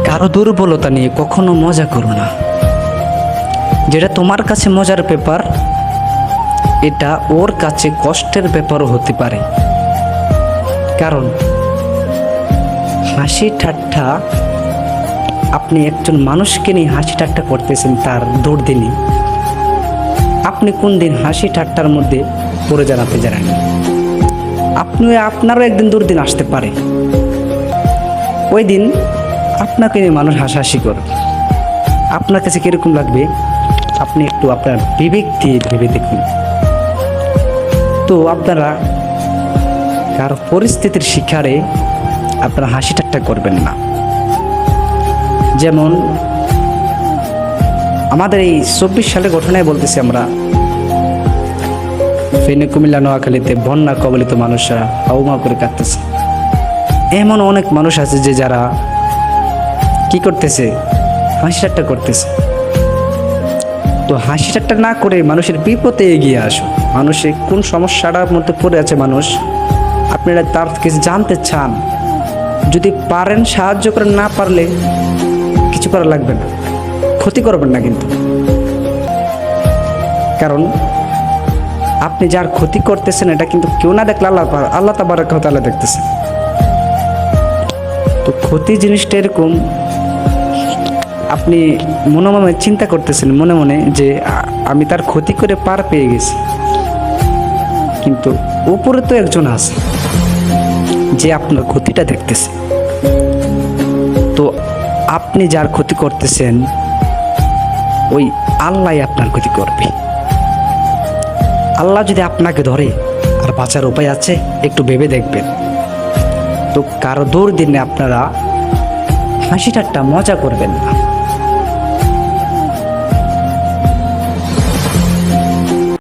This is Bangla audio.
কারো দুর্বলতা নিয়ে কখনো মজা করো না। যেটা তোমার কাছে মজার ব্যাপার, এটা ওর কাছে কষ্টের ব্যাপারও হতে পারে। কারণ হাসি ঠাট্টা, আপনি একজন মানুষকে নিয়ে হাসি ঠাট্টা করতেছেন তার দুর্দিনে, আপনি কোন দিন হাসি ঠাট্টার মধ্যে পড়ে জানাতে জানেন? আপনারও একদিন দুর্দিন আসতে পারে, ওই দিন আপনাকে নিয়ে মানুষ হাসাহাসি করবে। আপনার কাছে কীরকম লাগবে আপনি একটু আপনার বিবেক দিয়ে ভেবে দেখুন। তো আপনারা কারো পরিস্থিতির শিকারে আপনারা হাসি ঠাট্টা করবেন না। যেমন আমাদের এই 24 সালের ঘটনায় বলতেছি আমরা, ফেনী, কুমিল্লা, নোয়াখালীতে বন্যা কবলিত মানুষরা হাউমা করে কাঁদতেছে। এমন অনেক মানুষ আছে যে যারা কি করতেছে, হাসি ঠাট্টা করতেছে। তো হাসি ঠাট্টা না করে মানুষের বিপদে এগিয়ে আসো। মানুষের কোন সমস্যাটার মধ্যে পড়ে আছে মানুষ, আপনারা তার কিছু জানতে চান, যদি পারেন সাহায্য করেন, না পারলে কিছু করা লাগবে না, ক্ষতি করবেন না কিন্তু। কারণ আপনি যার ক্ষতি করতেছেন এটা কিন্তু কেউ না দেখলে আল্লাহ তাবারাক ওয়া তাআলা দেখতেছেন। তো ক্ষতি জিনিসটা এরকম, আপনি মনে মনে চিন্তা করতেছেন মনে মনে যে আমি তার ক্ষতি করে পার পেয়ে গেছি, কিন্তু উপরে তো একজন আছে যে আপনার ক্ষতিটা দেখতেছে। তো আপনি যার ক্ষতি করতেছেন ওই আল্লাহ আপনার ক্ষতি করবে। আল্লাহ যদি আপনাকে ধরে আর বাঁচার উপায় আছে, একটু ভেবে দেখবেন। তো কারো দুর্দিনে আপনারা হাসি ঠাট্টা মজা করবেন না।